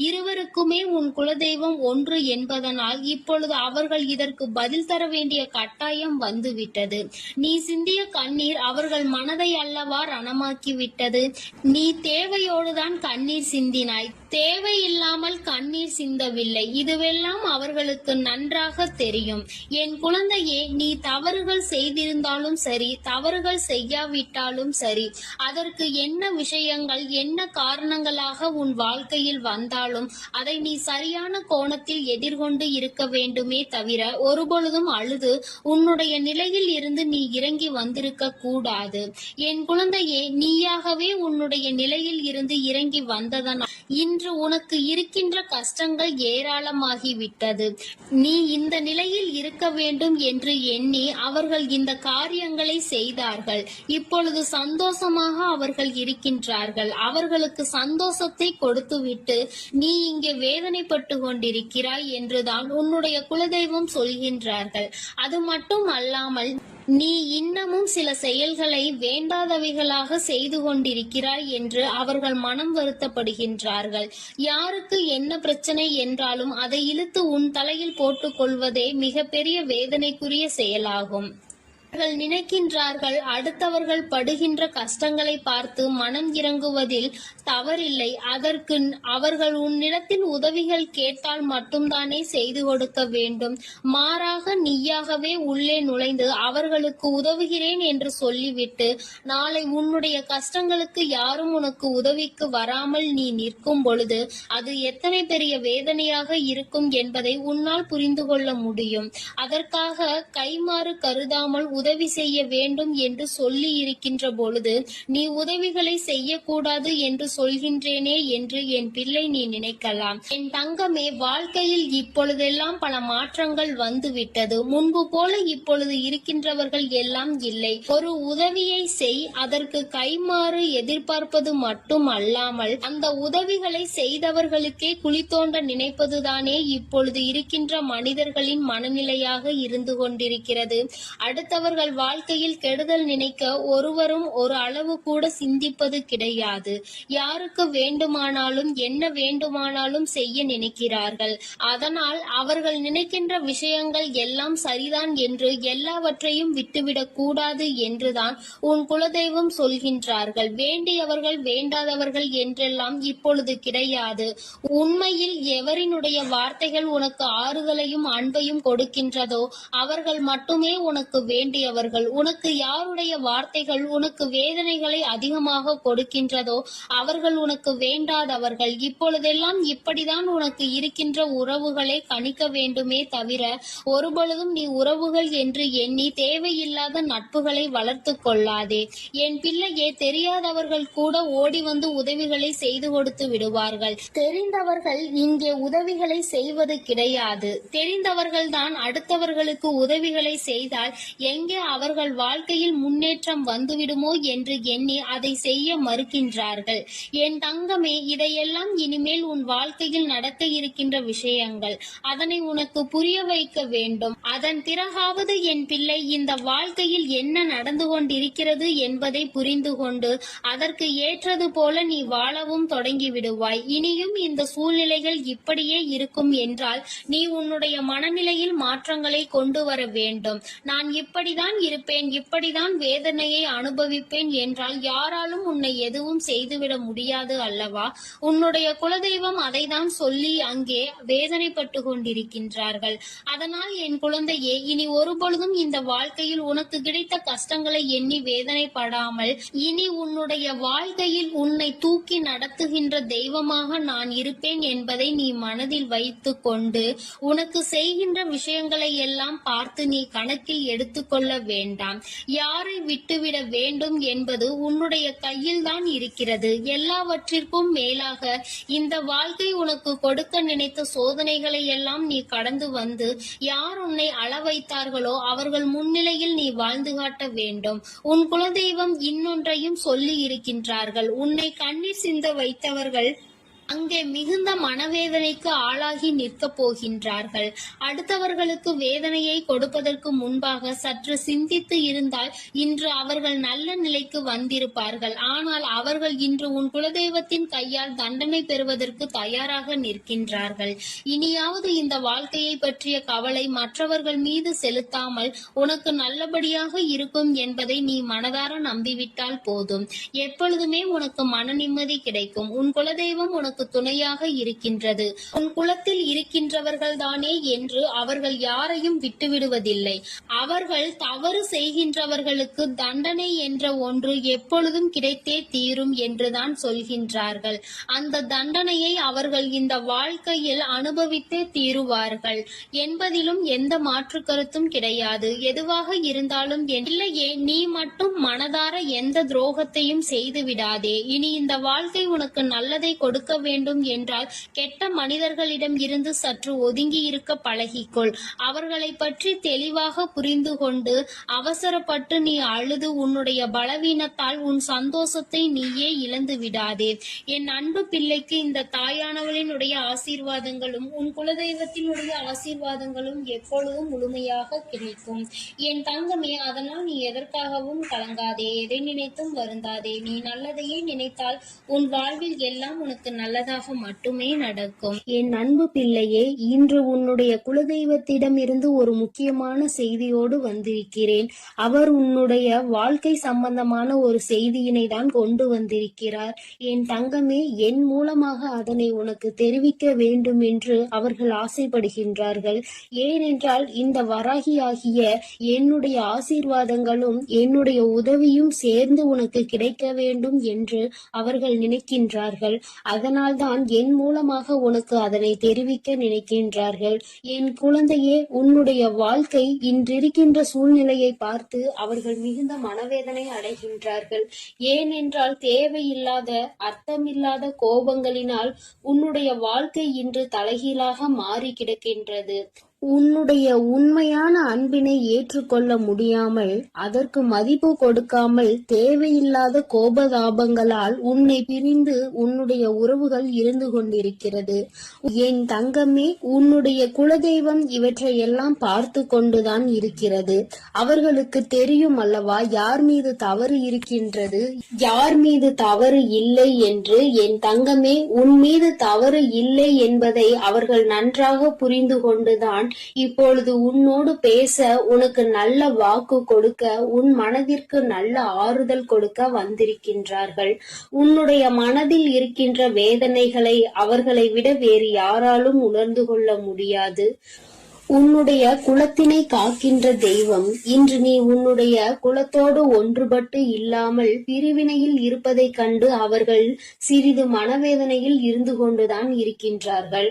இருவருக்குமே உன் குலதெய்வம் ஒன்று என்பதனால் இப்பொழுது அவர்கள் இதற்கு பதில் தர வேண்டிய கட்டாயம் வந்துவிட்டது. நீ சிந்திய கண்ணீர் அவர்கள் மனதை அல்லவா ரணமாக்கி விட்டது. நீ தேவையோடுதான் கண்ணீர் சிந்தினாய், தேவையில்லாமல் கண்ணீர் சிந்தவில்லை. இதுவெல்லாம் அவர்களுக்கு நன்றாக தெரியும். என் குழந்தையே, நீ தவறுகள் செய்திருந்தாலும் சரி, தவறுகள் செய்யாவிட்டாலும் சரி, அதற்கு என்ன விஷயங்கள் என்ன காரணங்களாக உன் வாழ்க்கையில் வந்தாலும் அதை நீ சரியான கோணத்தில் எதிர்கொண்டு இருக்க வேண்டுமே தவிர ஒருபொழுதும் அழுது உன்னுடைய நிலையில் இருந்து நீ இறங்கி வந்திருக்க கூடாது. என் குழந்தையே, நீயாகவே உன்னுடைய நிலையில் இருந்து இறங்கி வந்ததனால் இன்று உனக்கு இருக்கின்ற கஷ்டங்கள் ஏராளமாகிவிட்டது. நீ இந்த நிலையில் இருக்க வேண்டும் என்று எண்ணி அவர்கள் இந்த காரியங்களை செய்தார்கள். இப்பொழுது சந்தோஷமாக அவர்கள் இருக்கின்றார்கள். அவர்களுக்கு சந்தோஷத்தை கொடுத்துவிட்டு நீ இங்கே வேதனைப்பட்டு கொண்டிருக்கிறாய் என்றுதான் உன்னுடைய குலதெய்வம் சொல்கின்றார்கள். அது மட்டும் அல்லாமல் நீ இன்னமும் சில செயல்களை வேண்டாதவைகளாக செய்து கொண்டிருக்கிறாய் என்று அவர்கள் மனம் வருத்தப்படுகின்றார்கள். யாருக்கு என்ன பிரச்சனை என்றாலும் அதை இழுத்து உன் தலையில் போட்டுக் கொள்வதே மிகப்பெரிய வேதனைக்குரிய செயலாகும். அவர்கள் நினைக்கின்றார்கள் அடுத்தவர்கள் படுகின்ற கஷ்டங்களை பார்த்து மனம் இறங்குவதில் தவறில்லை. அதற்கு அவர்கள் உன்னிடத்தில் உதவிகள் கேட்டால் மட்டும்தானே செய்து கொடுக்க வேண்டும். மாறாக நீயாகவே உள்ளே நுழைந்து அவர்களுக்கு உதவுகிறேன் என்று சொல்லிவிட்டு நாளை உன்னுடைய கஷ்டங்களுக்கு யாரும் உனக்கு உதவிக்கு வராமல் நீ நிற்கும் பொழுது அது எத்தனை பெரிய வேதனையாக இருக்கும் என்பதை உன்னால் புரிந்து கொள்ள முடியும். அதற்காக கைமாறு கருதாமல் உதவி செய்ய வேண்டும் என்று சொல்லி இருக்கின்ற பொழுது நீ உதவிகளை செய்யக்கூடாது என்று சொல்கின்றேனே என்று என் பிள்ளை நீ நினைக்கலாம். என் தங்கமே, வாழ்க்கையில் இப்பொழுதெல்லாம் பல மாற்றங்கள் வந்துவிட்டது. முன்பு போல இப்பொழுது இருக்கின்றவர்கள் எல்லாம் இல்லை. ஒரு உதவியை செய், அதற்கு கைமாறு எதிர்பார்ப்பது மட்டும் அல்லாமல் அந்த உதவிகளை செய்தவர்களுக்கே குழி தோண்ட நினைப்பதுதானே இப்பொழுது இருக்கின்ற மனிதர்களின் மனநிலையாக இருந்து கொண்டிருக்கிறது. அடுத்தவர்கள் வாழ்க்கையில் கெடுதல் நினைக்க ஒருவரும் ஒரு அளவு கூட சிந்திப்பது கிடையாது. யாருக்கு வேண்டுமானாலும் என்ன வேண்டுமானாலும் செய்ய நினைக்கிறார்கள். அதனால் அவர்கள் நினைக்கின்ற விஷயங்கள் எல்லாம் சரிதான் என்று எல்லாவற்றையும் விட்டுவிடக் கூடாது என்றுதான் உன் குலதெய்வம் சொல்கின்றார்கள். வேண்டியவர்கள் வேண்டாதவர்கள் என்றெல்லாம் இப்பொழுது கிடையாது. உண்மையில் எவரினுடைய வார்த்தைகள் உனக்கு ஆறுதலையும் அன்பையும் கொடுக்கின்றதோ அவர்கள் மட்டுமே உனக்கு வேண்டியவர்கள். உனக்கு யாருடைய வார்த்தைகள் உனக்கு வேதனைகளை அதிகமாக கொடுக்கின்றதோ அவர்கள் உனக்கு வேண்டாதவர்கள். இப்பொழுதெல்லாம் இப்படிதான் உனக்கு இருக்கின்ற உறவுகளை கணிக்க வேண்டுமே தவிர ஒருபொழுதும் நீ உறவுகள் என்று எண்ணி தேவையில்லாத நட்புகளை வளர்த்து கொள்ளாதே. என் பிள்ளையே, தெரியாதவர்கள் கூட ஓடி வந்து உதவிகளை செய்து கொடுத்து விடுவார்கள். தெரிந்தவர்கள் இங்கே உதவிகளை செய்வது கிடையாது. தெரிந்தவர்கள் தான் அடுத்தவர்களுக்கு உதவிகளை செய்தால் எங்கே அவர்கள் வாழ்க்கையில் முன்னேற்றம் வந்துவிடுமோ என்று எண்ணி அதை செய்ய மறுக்கின்றார்கள். என் தங்கமே, இதையெல்லாம் இனிமேல் உன் வாழ்க்கையில் நடக்க இருக்கின்ற விஷயங்கள். அதனை உனக்கு புரிய வைக்க வேண்டும். அதன் பிறகாவது என் பிள்ளை இந்த வாழ்க்கையில் என்ன நடந்து கொண்டிருக்கிறது என்பதை புரிந்து கொண்டு அதற்கு ஏற்றது போல நீ வாழவும் தொடங்கி விடுவாய். இனியும் இந்த சூழ்நிலைகள் இப்படியே இருக்கும் என்றால் நீ உன்னுடைய மனநிலையில் மாற்றங்களை கொண்டு வர வேண்டும். நான் இப்படிதான் இப்படிதான் இருப்பேன், இப்படிதான் வேதனையை அனுபவிப்பேன் என்றால் யாராலும் உன்னை எதுவும் செய்துவிட முடியாது அல்லவா? உன்னுடைய குலதெய்வம் அதைதான் சொல்லி அங்கே வேதனைப்பட்டு கொண்டிருக்கின்றார்கள். அதனால் என் குழந்தையே, இனி ஒருபொழுதும் இந்த வாழ்க்கையில் உனக்கு கிடைத்த கஷ்டங்களை எண்ணி வேதனைப்படாமல், இனி உன்னுடைய வாழ்க்கையில் உன்னை தூக்கி நடத்துகின்ற தெய்வமாக நான் இருப்பேன் என்பதை நீ மனதில் வைத்து கொண்டு உனக்கு செய்கின்ற விஷயங்களை எல்லாம் பார்த்து நீ கணக்கில் எடுத்துக்கொள்ள வேண்டாம். யாரை விட்டுவிட வேண்டும் என்பது உன்னுடைய கையில் தான் இருக்கிறது. எல்லாவற்றிற்கும் மேலாக இந்த வாழ்க்கை உனக்கு கொடுக்க நினைத்த சோதனைகளை எல்லாம் நீ கடந்து வந்து யார் உன்னை அள வைத்தார்களோ அவர்கள் முன்னிலையில் நீ வாழ்ந்து காட்ட வேண்டும். உன் குலதெய்வம் இன்னொன்றையும் சொல்லி இருக்கின்றார்கள். உன்னை கண்ணீர் சிந்த வைத்தவர்கள் அங்கே மிகுந்த மனவேதனைக்கு ஆளாகி நிற்கப் போகின்றார்கள். அடுத்தவர்களுக்கு வேதனையை கொடுப்பதற்கு முன்பாக சற்று சிந்தித்து இருந்தால் இன்று அவர்கள் நல்ல நிலைக்கு வந்திருப்பார்கள். ஆனால் அவர்கள் இன்று உன் குலதெய்வத்தின் கையால் தண்டனை பெறுவதற்கு தயாராக நிற்கின்றார்கள். இனியாவது இந்த வாழ்க்கையை பற்றிய கவலை மற்றவர்கள் மீது செலுத்தாமல் உனக்கு நல்லபடியாக இருக்கும் என்பதை நீ மனதார நம்பிவிட்டால் போதும். எப்பொழுதுமே உனக்கு மன நிம்மதி கிடைக்கும். உன் குலதெய்வம் உனக்கு துணையாக இருக்கின்றது. உன் குலத்தில் இருக்கின்றவர்கள் தானே என்று அவர்கள் யாரையும் விட்டுவிடுவதில்லை. அவர்கள் தவறு செய்கின்றவர்களுக்கு தண்டனை என்ற ஒன்று எப்பொழுதும் கிடைத்தே தீரும் என்றுதான் சொல்கின்றார்கள். அந்த தண்டனையை அவர்கள் இந்த வாழ்க்கையில் அனுபவித்தே தீருவார்கள் என்பதிலும் எந்த மாற்று கருத்தும் கிடையாது. எதுவாக இருந்தாலும் இல்லையே, நீ மட்டும் மனதார எந்த துரோகத்தையும் செய்து விடாதே. இனி இந்த வாழ்க்கை உனக்கு நல்லதை கொடுக்க வேண்டும் என்றால் கெட்ட மனிதர்களிடம் இருந்து சற்று ஒதுங்கி இருக்க பழகிக்கொள். அவர்களை பற்றி தெளிவாக புரிந்து கொண்டு அவசரப்பட்டு நீ அழுது உன்னுடைய பலவீனத்தால் உன் சந்தோஷத்தை நீயே இழந்து விடாதே. என் அன்பு பிள்ளைக்கு இந்த தாயானவளினுடைய ஆசீர்வாதங்களும் உன் குலதெய்வத்தினுடைய ஆசீர்வாதங்களும் எப்பொழுதும் முழுமையாக கிடைக்கும். என் தங்கமே, அதனால் நீ எதற்காகவும் கலங்காதே, எதை நினைத்தும் வருந்தாதே. நீ நல்லதையே நினைத்தால் உன் வாழ்வில் எல்லாம் உனக்கு நல்லதாக மட்டுமே நடக்கும். என் அன்பு பிள்ளையே, இன்று உன்னுடைய குலதெய்வத்திடம் இருந்து ஒரு முக்கியமான செய்தியோடு வந்திருக்கிறேன். அவர் உன்னுடைய வாழ்க்கை சம்பந்தமான ஒரு செய்தியினை தான் கொண்டு வந்திருக்கிறார். என் தங்கமே, என் மூலமாக அதனை உனக்கு தெரிவிக்க வேண்டும் என்று அவர்கள் ஆசைப்படுகின்றார்கள். ஏனென்றால் இந்த வராகியாகிய என்னுடைய ஆசீர்வாதங்களும் என்னுடைய உதவியும் சேர்ந்து உனக்கு கிடைக்க வேண்டும் என்று அவர்கள் நினைக்கின்றார்கள். அதனால்தான் என் மூலமாக உனக்கு அதனை தெரிவிக்க நினைக்கின்றார்கள். என் குழந்தையே, உன்னுடைய வாழ்க்கை இன்றிருக்கின்ற சூழ்நிலையை பார்த்து அவர்கள் மிகுந்த மனவேதனை அடைகின்றார்கள். ஏனென்றால் தேவையில்லாத அர்த்தமில்லாத கோபங்களினால் உன்னுடைய வாழ்க்கை இன்று தலைகீழாக மாறி கிடக்கின்றது. உன்னுடைய உண்மையான அன்பினை ஏற்றுக்கொள்ள முடியாமல், அதற்கு மதிப்பு கொடுக்காமல், தேவையில்லாத கோபதாபங்களால் உன்னை பிரிந்து உன்னுடைய உறவுகள் இருந்து கொண்டிருக்கிறது. என் தங்கமே, உன்னுடைய குலதெய்வம் இவற்றையெல்லாம் பார்த்து கொண்டுதான் இருக்கிறது. அவர்களுக்கு தெரியும் அல்லவா யார் மீது தவறு இருக்கின்றது, யார் மீது தவறு இல்லை என்று. என் தங்கமே, உன் மீது தவறு இல்லை என்பதை அவர்கள் நன்றாக புரிந்து கொண்டுதான் இப்பொழுது உன்னோடு பேச, உனக்கு நல்ல வாக்கு கொடுக்க, உன் மனதிற்கு நல்ல ஆறுதல் கொடுக்க வந்திருக்கின்றார்கள். உன்னுடைய மனதில் இருக்கின்ற வேதனைகளை அவர்களை விட வேறு யாராலும் உணர்ந்து கொள்ள முடியாது. உன்னுடைய குலத்தினை காக்கின்ற தெய்வம் இன்று நீ உன்னுடைய குலத்தோடு ஒன்றுபட்டு இல்லாமல் பிரிவினையில் இருப்பதைக் கண்டு அவர்கள் சிறிது மனவேதனையில் இருந்து கொண்டுதான் இருக்கின்றார்கள்.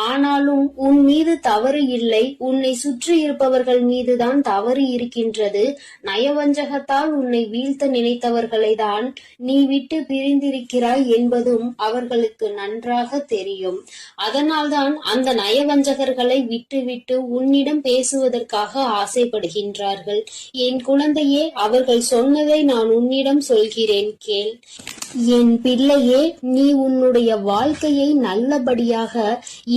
ஆனாலும் உன் மீது தவறு இல்லை, உன்னை சுற்றி இருப்பவர்கள் மீதுதான் தவறு இருக்கின்றது. நயவஞ்சகத்தால் உன்னை வீழ்த்த நினைத்தவர்களை தான் நீ விட்டு பிரிந்திருக்கிறாய் என்பதும் அவர்களுக்கு நன்றாக தெரியும். அதனால்தான் அந்த நயவஞ்சகர்களை விட்டுவிட்டு உன்னிடம் பேசுவதற்காக ஆசைப்படுகின்றார்கள். என் குழந்தையே, அவர்கள் சொன்னதை நான் உன்னிடம் சொல்கிறேன், கேள். என் பிள்ளையே, நீ உன்னுடைய வாழ்க்கையை நல்லபடியாக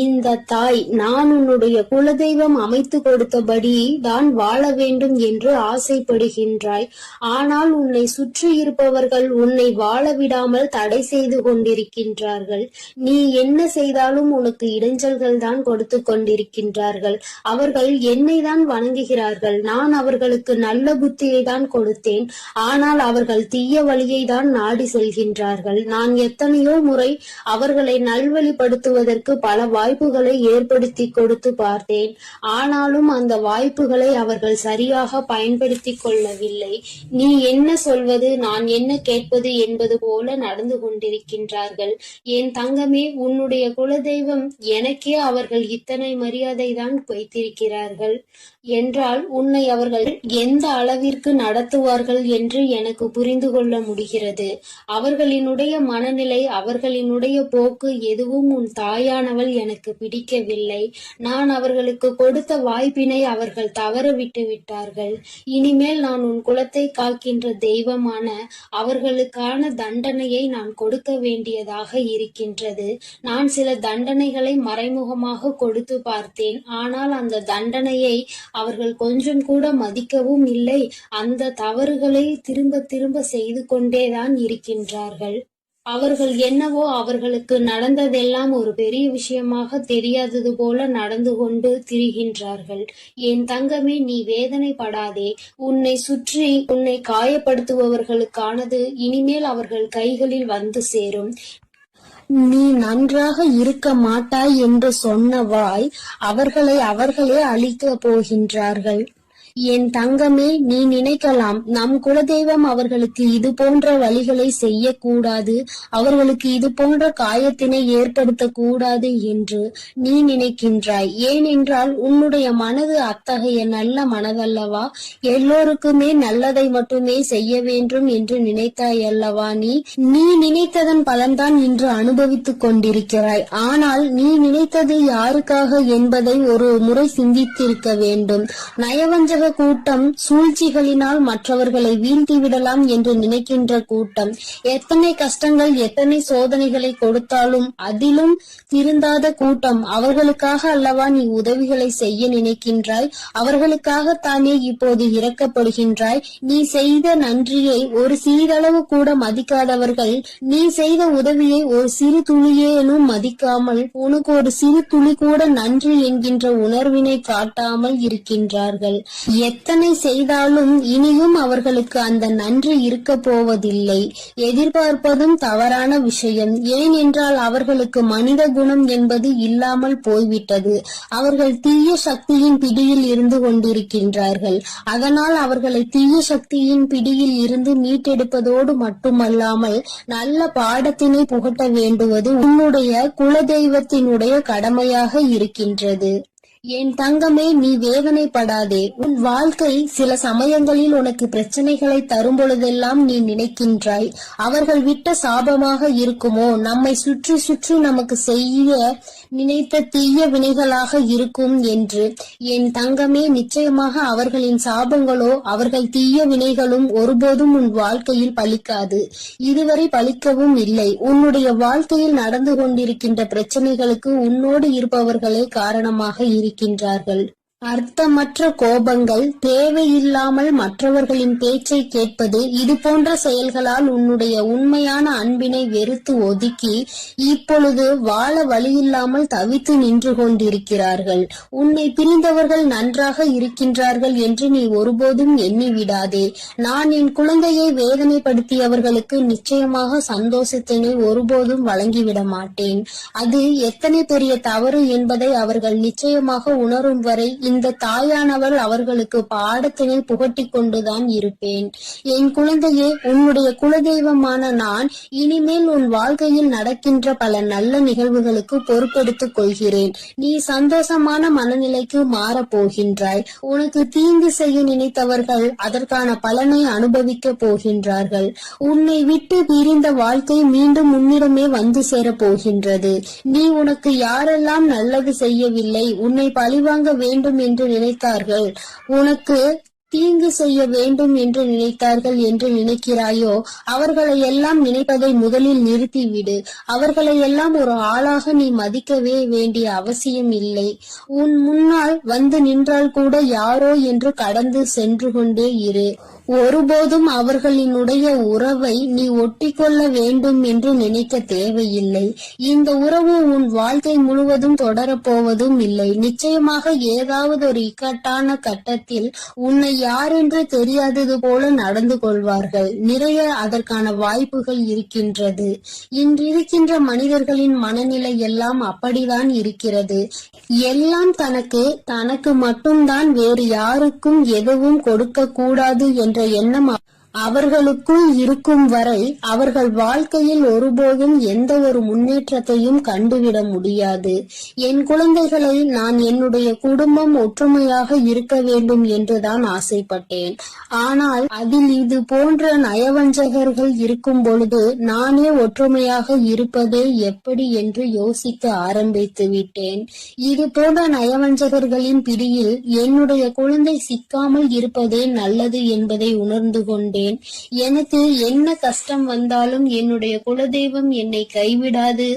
இந்த தாய் நான் உன்னுடைய குலதெய்வம் அமைத்து கொடுத்தபடி தான் வாழ வேண்டும் என்று ஆசைப்படுகின்றாய். ஆனால் உன்னை சுற்றி இருப்பவர்கள் உன்னை வாழ விடாமல் தடை செய்து கொண்டிருக்கின்றார்கள். நீ என்ன செய்தாலும் உனக்கு இடைஞ்சல்கள் தான் கொடுத்து கொண்டிருக்கின்றார்கள். அவர்கள் என்னை தான் வணங்குகிறார்கள். நான் அவர்களுக்கு நல்ல புத்தியை தான் கொடுத்தேன். ஆனால் அவர்கள் தீய வழியை தான் நாடி செல்கின்றார்கள். நான் எத்தனையோ முறை அவர்களை நல்வழிப்படுத்துவதற்கு பல வாய்ப்புகளை ஏற்படுத்தி கொடுத்து பார்த்தேன். ஆனாலும் அந்த வாய்ப்புகளை அவர்கள் சரியாக பயன்படுத்தி கொள்ளவில்லை. நீ என்ன சொல்வது, நான் என்ன கேட்பது என்பது போல நடந்து கொண்டிருக்கின்றார்கள். என் தங்கமே, உன்னுடைய குலதெய்வம் எனக்கே அவர்கள் இத்தனை மரியாதை தான் வைத்திருக்கிறார்கள் என்றால் உன்னை அவர்கள் எந்த அளவிற்கு நடத்துவார்கள் என்று எனக்கு புரிந்து கொள்ள முடிகிறது. அவர்களினுடைய மனநிலை, அவர்களினுடைய போக்கு எதுவும் உன் தாயானவள் எனக்கு பிடிக்கவில்லை. நான் அவர்களுக்கு கொடுத்த வாய்ப்பினை அவர்கள் தவற விட்டு விட்டார்கள். இனிமேல் நான் உன் குலத்தை காக்கின்ற தெய்வமான அவர்களுக்கான தண்டனையை நான் கொடுக்க வேண்டியதாக இருக்கின்றது. நான் சில தண்டனைகளை மறைமுகமாக கொடுத்து பார்த்தேன். ஆனால் அந்த தண்டனையை அவர்கள் கொஞ்சம் கூட மதிக்கவும் இல்லை. அந்த தவறுகளை திரும்ப திரும்ப செய்து கொண்டேதான் இருக்கின்றார்கள். அவர்கள் என்னவோ அவர்களுக்கு நடந்ததெல்லாம் ஒரு பெரிய விஷயமாக தெரியாதது போல நடந்து கொண்டு திரிகின்றார்கள். என் தங்கமே, நீ வேதனைப்படாதே. உன்னை சுற்றி உன்னை காயப்படுத்துபவர்களுக்கானது இனிமேல் அவர்கள் கைகளில் வந்து சேரும். நீ நன்றாக இருக்க மாட்டாய் என்று சொன்ன வாய் அவர்களை அவர்களே அழிக்கப் போகின்றார்கள். என் தங்கமே, நீ நினைக்கலாம் நம் குலதெய்வம் அவர்களுக்கு இது போன்ற வழிகளை செய்யக்கூடாது, அவர்களுக்கு இது போன்ற காயத்தினை ஏற்படுத்த கூடாது என்று நீ நினைக்கின்றாய். ஏனென்றால் உன்னுடைய மனது அத்தகைய நல்ல மனதல்லவா? எல்லோருக்குமே நல்லதை மட்டுமே செய்ய வேண்டும் என்று நினைத்தாய் அல்லவா? நீ நினைத்ததன் பலன்தான் இன்று அனுபவித்துக் கொண்டிருக்கிறாய். ஆனால் நீ நினைத்தது யாருக்காக என்பதை ஒரு முறை சிந்தித்திருக்க வேண்டும். நயவஞ்சக கூட்டம், சூழ்ச்சிகளினால் மற்றவர்களை வீழ்த்தி விடலாம் என்று நினைக்கின்ற கூட்டம், எத்தனை கஷ்டங்கள் எத்தனை சோதனைகளை கொடுத்தாலும் அதிலும் திருந்தாத கூட்டம். அவர்களுக்காக அல்லவா நீ உதவிகளை செய்ய நினைக்கின்றாய்? அவர்களுக்காகத்தானே இப்போது இறக்கப்படுகின்றாய்? நீ செய்த நன்றியை ஒரு சிறிதளவு கூட மதிக்காதவர்கள் நீ செய்த உதவியை ஒரு சிறு துளியேனும் மதிக்காமல் உனக்கு ஒரு சிறு துளி கூட நன்றி என்கின்ற உணர்வினை காட்டாமல் இருக்கின்றார்கள். எத்தனை செய்தாலும் இனியும் அவர்களுக்கு அந்த நன்றி இருக்க போவதில்லை. எதிர்பார்ப்பதும் தவறான விஷயம். ஏனென்றால் அவர்களுக்கு மனித குணம் என்பது இல்லாமல் போய்விட்டது. அவர்கள் தீய சக்தியின் பிடியில் இருந்து கொண்டிருக்கின்றார்கள். அதனால் அவர்களை தீய சக்தியின் பிடியில் இருந்து மீட்டெடுப்பதோடு மட்டுமல்லாமல் நல்ல பாடத்தினை புகட்ட வேண்டுவது உன்னுடைய குலதெய்வத்தினுடைய கடமையாக இருக்கின்றது. என் தங்கமே, நீ வேதனைப்படாதே. உன் வாழ்க்கை சில சமயங்களில் உனக்கு பிரச்சனைகளை தரும் பொழுதெல்லாம் நீ நினைக்கின்றாய், அவர்கள் விட்ட சாபமாக இருக்குமோ, நம்மை சுற்றி சுற்றி நமக்கு செய்ய நினைத்த தீய வினைகளாக இருக்கும் என்று. என் தங்கமே, நிச்சயமாக அவர்களின் சாபங்களோ அவர்கள் தீய வினைகளும் ஒருபோதும் உன் வாழ்க்கையில் பலிக்காது. இதுவரை பலிக்கவும் இல்லை. உன்னுடைய வாழ்க்கையில் நடந்து கொண்டிருக்கின்ற பிரச்சனைகளுக்கு உன்னோடு இருப்பவர்களே காரணமாக இருக்கின்றார்கள். அர்த்தமற்ற கோபங்கள், தேவையில்லாமல் மற்றவர்களின் பேச்சை கேட்பது, இது போன்ற செயல்களால் உன்னுடைய உண்மையான அன்பினை வெறுத்து ஒதுக்கி இப்பொழுது வாழ வழியில்லாமல் தவித்து நின்று கொண்டிருக்கிறார்கள். உன்னை பிரிந்தவர்கள் நன்றாக இருக்கின்றார்கள் என்று நீ ஒருபோதும் எண்ணி விடாதே. நான் என் குழந்தையை வேதனைப்படுத்தியவர்களுக்கு நிச்சயமாக சந்தோஷத்தினை ஒருபோதும் வழங்கிவிட மாட்டேன். அது எத்தனை பெரிய தவறு என்பதை அவர்கள் நிச்சயமாக உணரும் வரை இந்த தாயானவள் அவர்களுக்கு பாடத்தினை புகட்டி கொண்டுதான் இருப்பேன். என் குழந்தையே, உன்னுடைய குலதெய்வமான நான் இனிமேல் உன் வாழ்க்கையில் நடக்கின்ற பல நல்ல நிகழ்வுகளுக்கு பொறுப்பெடுத்துக் கொள்கிறேன். நீ சந்தோஷமான மனநிலைக்கு மாறப் போகின்றாய். உனக்கு தீங்கு செய்ய நினைத்தவர்கள் அதற்கான பலனை அனுபவிக்க போகின்றார்கள். உன்னை விட்டு பிரிந்த வாழ்க்கை மீண்டும் உன்னிடமே வந்து சேரப் போகின்றது. நீ உனக்கு யாரெல்லாம் நல்லது செய்யவில்லை, உன்னை பழிவாங்க வேண்டும் என்று நினைத்தார்கள், உனக்கு தீங்கு செய்ய வேண்டும் என்று நினைத்தார்கள் என்று நினைக்கிறாயோ, அவர்களை எல்லாம் நினைப்பதை முதலில் நிறுத்திவிடு. அவர்களை எல்லாம் ஒரு ஆளாக நீ மதிக்கவே வேண்டிய அவசியம் இல்லை. உன் முன்னால் வந்து நின்றால் கூட யாரோ என்று கடந்து சென்று கொண்டே இரு. ஒருபோதும் அவர்களினுடைய உறவை நீ ஒட்டிக்கொள்ள வேண்டும் என்று நினைக்க தேவையில்லை. இந்த உறவு உன் வாழ்க்கை முழுவதும் தொடரப்போவதும் இல்லை. நிச்சயமாக ஏதாவது ஒரு இக்கட்டான கட்டத்தில் உன்னை யாரென்று தெரியாதது போல நடந்து கொள்வார்கள். நிறைய அதற்கான வாய்ப்புகள் இருக்கின்றது. இன்றிருக்கின்ற மனிதர்களின் மனநிலை எல்லாம் அப்படிதான் இருக்கிறது. எல்லாம் தனக்கு மட்டும்தான், வேறு யாருக்கும் எதுவும் கொடுக்க கூடாது என்ற எண்ணம் அவர்களுக்குள் இருக்கும் வரை அவர்கள் வாழ்க்கையில் ஒருபோதும் எந்த ஒரு முன்னேற்றத்தையும் கண்டுவிட முடியாது. என் குழந்தைகளை நான் என்னுடைய குடும்பம் ஒற்றுமையாக இருக்க வேண்டும் என்றுதான் ஆசைப்பட்டேன். ஆனால் அதில் இது போன்ற நயவஞ்சகர்கள் இருக்கும் பொழுது நானே ஒற்றுமையாக இருப்பதே எப்படி என்று யோசிக்க ஆரம்பித்து விட்டேன். இது போன்ற நயவஞ்சகர்களின் பிடியில் என்னுடைய குழந்தை சிக்காமல் இருப்பதே நல்லது என்பதை உணர்ந்து கொண்டேன். எனக்கு என்ன கஷ்டம் வந்தாலும் என்னுடைய குலதெய்வம் என்னை கைவிடாது,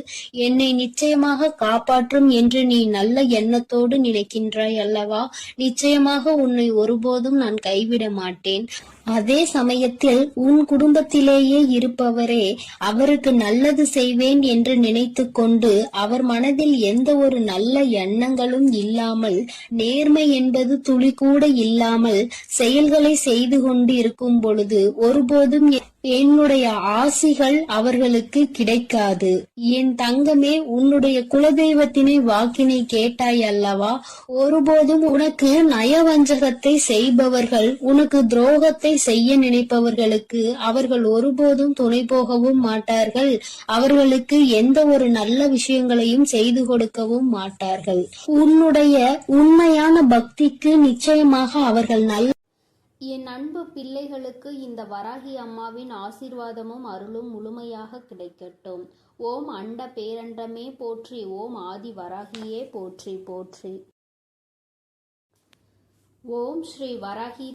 என்னை நிச்சயமாக காப்பாற்றும் என்று நீ நல்ல எண்ணத்தோடு நினைக்கின்றாய் அல்லவா? நிச்சயமாக உன்னை ஒருபோதும் நான் கைவிட மாட்டேன். அதே சமயத்தில் உன் குடும்பத்திலேயே இருப்பவரே அவருக்கு நல்லது செய்வேன் என்று நினைத்து கொண்டு அவர் மனதில் எந்த ஒரு நல்ல எண்ணங்களும் இல்லாமல், நேர்மை என்பது துளி கூட இல்லாமல் செயல்களை செய்து கொண்டு இருக்கும் பொழுது ஒருபோதும் என்னுடைய ஆசிகள் அவர்களுக்கு கிடைக்காது. என் தங்கமே, உன்னுடைய குலதெய்வத்தினை வாக்கினை கேட்டாய் அல்லவா? ஒருபோதும் உனக்கு நயவஞ்சகத்தை செய்பவர்கள், உனக்கு துரோகத்தை செய்ய நினைப்பவர்களுக்கு அவர்கள் ஒருபோதும் துணை போகவும் மாட்டார்கள். அவர்களுக்கு எந்த ஒரு நல்ல விஷயங்களையும் செய்து கொடுக்கவும் மாட்டார்கள். உன்னுடைய உண்மையான பக்திக்கு நிச்சயமாக அவர்கள் நல்ல. என் அன்பு பிள்ளைகளுக்கு இந்த வராகி அம்மாவின் ஆசீர்வாதமும் அருளும் முழுமையாக கிடைக்கட்டும். ஓம் அண்ட பேரண்டமே போற்றி, ஓம் ஆதி வராகியே போற்றி போற்றி. ஓம் ஸ்ரீ வராகி